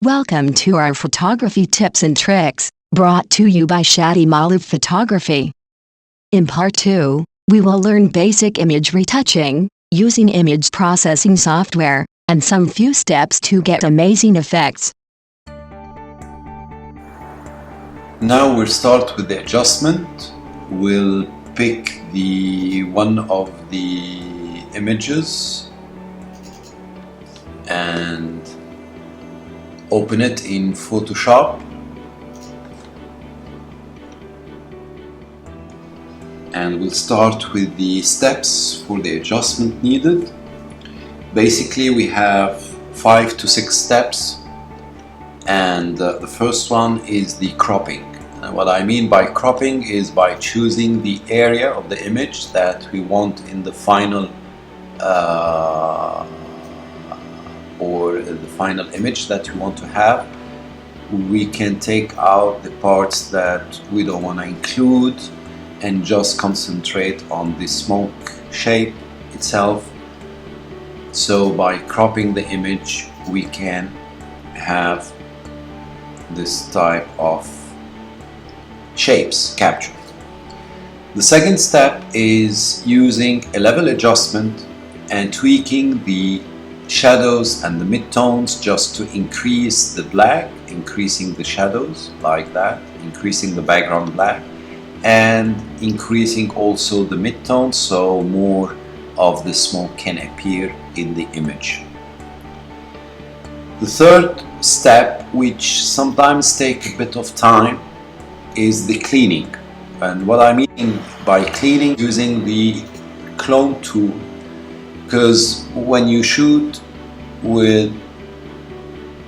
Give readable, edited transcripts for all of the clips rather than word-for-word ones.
Welcome to our photography tips and tricks, brought to you by Chadi Maalouf Photography. In part 2, we will learn basic image retouching, using image processing software, and some few steps to get amazing effects. Now we'll start with the adjustment. We'll pick one of the images and open it in Photoshop, and we'll start with the steps for the adjustment needed. Basically we have 5 to 6 steps, and the first one is the cropping. And what I mean by cropping is by choosing the area of the image that we want in the final or the final image that we want to have. We can take out the parts that we don't want to include and just concentrate on the smoke shape itself. So by cropping the image we can have this type of shapes captured. The second step is using a level adjustment and tweaking the shadows and the midtones just to increase the black, increasing the shadows like that, increasing the background black, and increasing also the midtones so more of the smoke can appear in the image. The third step, which sometimes takes a bit of time, is the cleaning. And what I mean by cleaning, using the clone tool, because when you shoot with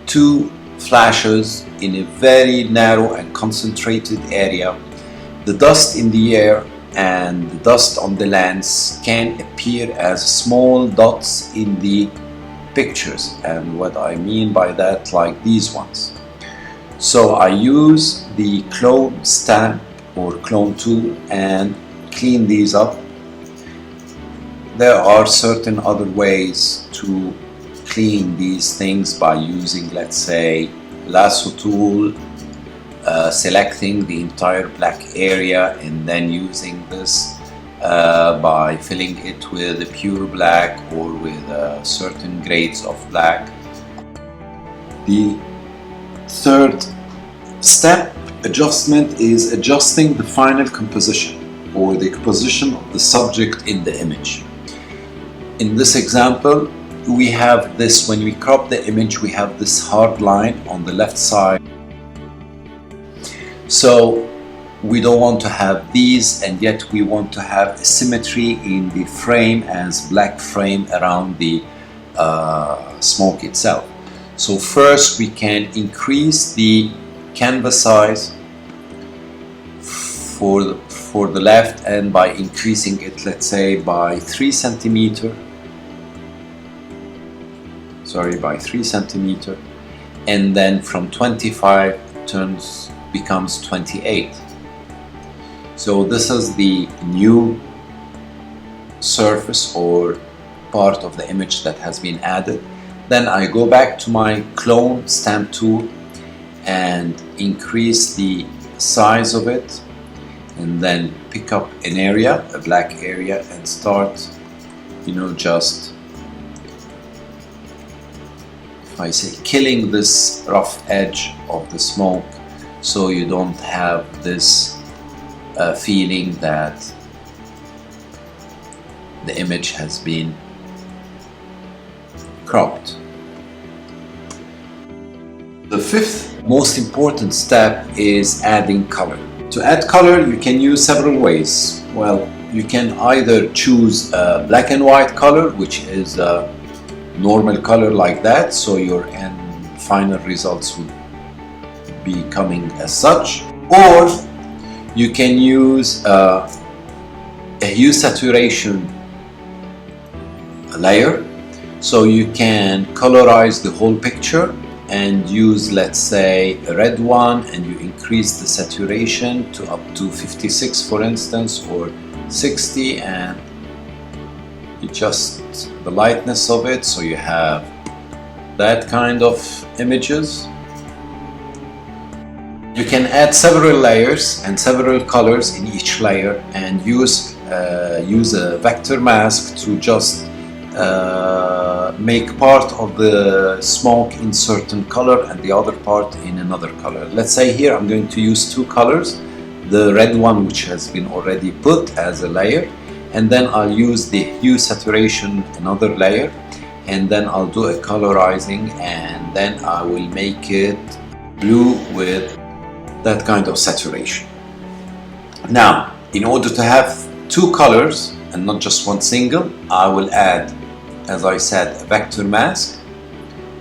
2 flashes in a very narrow and concentrated area, the dust in the air and the dust on the lens can appear as small dots in the pictures. And what I mean by that, like these ones. So I use the clone stamp or clone tool and clean these up. There are certain other ways to clean these things by using, let's say, lasso tool, selecting the entire black area and then using this by filling it with a pure black or with certain grades of black. The third step adjustment is adjusting the final composition or the composition of the subject in the image. In this example, we have this, when we crop the image, we have this hard line on the left side. So we don't want to have these, and yet we want to have symmetry in the frame as black frame around the smoke itself. So first we can increase the canvas size for the left, and by increasing it, let's say by 3 centimeters, and then from 25 becomes 28. So this is the new surface or part of the image that has been added. Then I go back to my clone stamp tool and increase the size of it, and then pick up an area, a black area, and start, just, if I say, killing this rough edge of the smoke so you don't have this feeling that the image has been cropped. The fifth most important step is adding color. To add color, you can use several ways. Well, you can either choose a black and white color, which is a normal color like that, so your end final results would be coming as such, or you can use a hue saturation layer, so you can colorize the whole picture and use, let's say, a red one, and you increase the saturation to up to 56 for instance, or 60, and adjust the lightness of it so you have that kind of images. You can add several layers and several colors in each layer and use a vector mask to just make part of the smoke in certain color and the other part in another color. Let's say here I'm going to use two colors, the red one which has been already put as a layer, and then I'll use the hue saturation, another layer, and then I'll do a colorizing, and then I will make it blue with that kind of saturation. Now, in order to have two colors and not just one single, I will add, as I said, a vector mask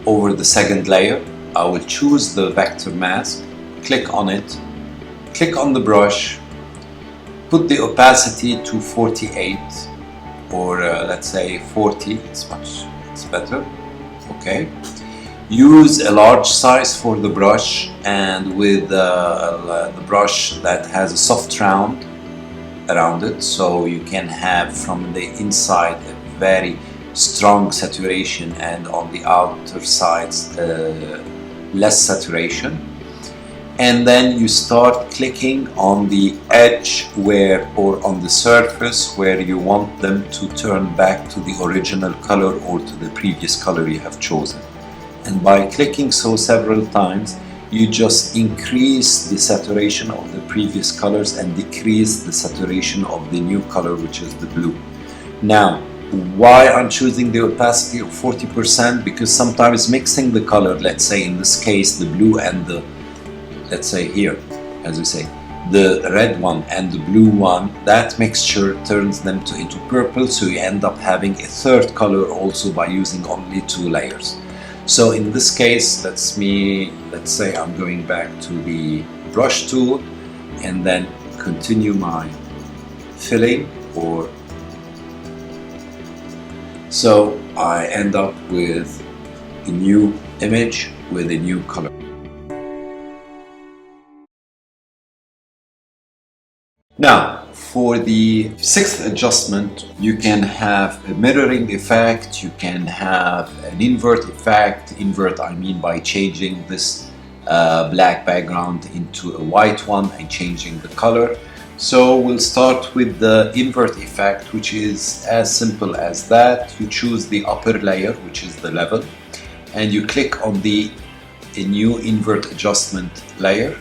over the second layer. I will choose the vector mask, click on it, click on the brush, put the opacity to 48 or let's say 40, it's better, okay. Use a large size for the brush, and with the brush that has a soft round around it, so you can have from the inside a very strong saturation and on the outer sides less saturation. And then you start clicking on the edge or on the surface where you want them to turn back to the original color or to the previous color you have chosen. And by clicking so several times, you just increase the saturation of the previous colors and decrease the saturation of the new color, which is the blue. Now, why I'm choosing the opacity of 40%? Because sometimes mixing the color, let's say in this case the blue and the, let's say here, as we say, the red one and the blue one, that mixture turns them into purple, so you end up having a third color also by using only two layers. So in this case, let's say I'm going back to the brush tool and then continue my filling, or so I end up with a new image with a new color. Now, for the sixth adjustment, you can have a mirroring effect, you can have an invert effect. Invert, I mean by changing this black background into a white one and changing the color. So we'll start with the invert effect, which is as simple as that. You choose the upper layer, which is the level, and you click on a new invert adjustment layer,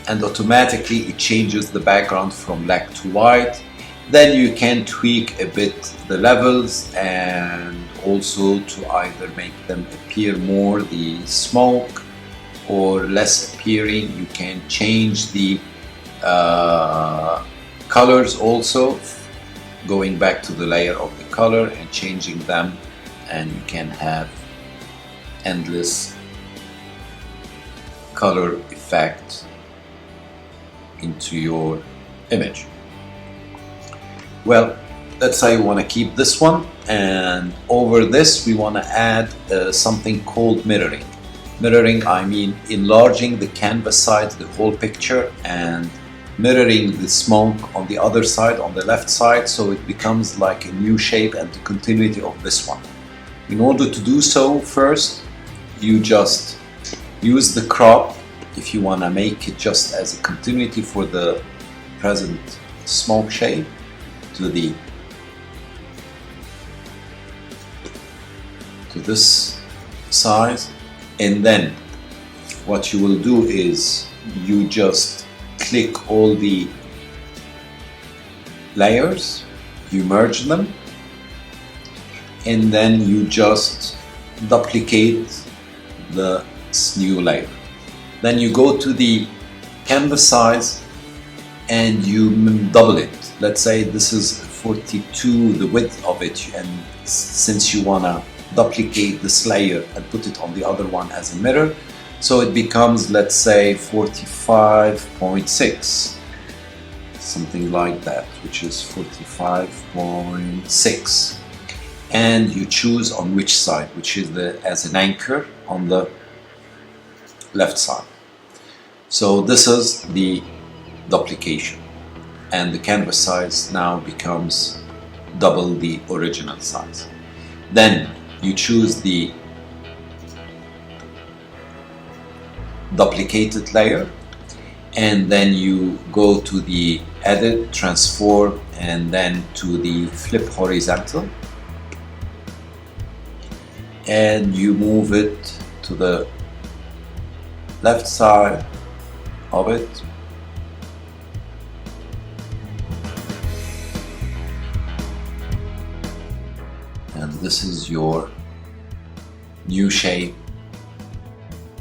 and automatically it changes the background from black to white. Then you can tweak a bit the levels and also to either make them appear more the smoke or less appearing. You can change the colors also, going back to the layer of the color and changing them, and you can have endless color effect into your image. Well, let's say we want to keep this one, and over this we want to add something called mirroring. Mirroring, I mean enlarging the canvas side, the whole picture, and mirroring the smoke on the other side, on the left side, so it becomes like a new shape and the continuity of this one. In order to do so, first you just use the crop if you want to make it just as a continuity for the present smoke shape to this size. And then what you will do is you just click all the layers, you merge them, and then you just duplicate the new layer. Then you go to the canvas size and you double it. Let's say this is 42, the width of it, and since you want to duplicate this layer and put it on the other one as a mirror, so it becomes, let's say, 45.6, something like that, which is 45.6. And you choose on which side, which is as an anchor on the left side. So this is the duplication, and the canvas size now becomes double the original size. Then you choose the duplicated layer and then you go to the edit, transform, and then to the flip horizontal, and you move it to the left side of it. And this is your new shape.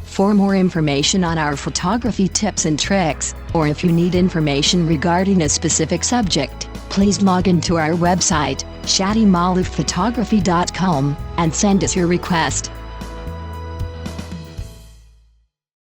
For more information on our photography tips and tricks, or if you need information regarding a specific subject, please log into our website, ChadiMaaloufphotography.com, and send us your request.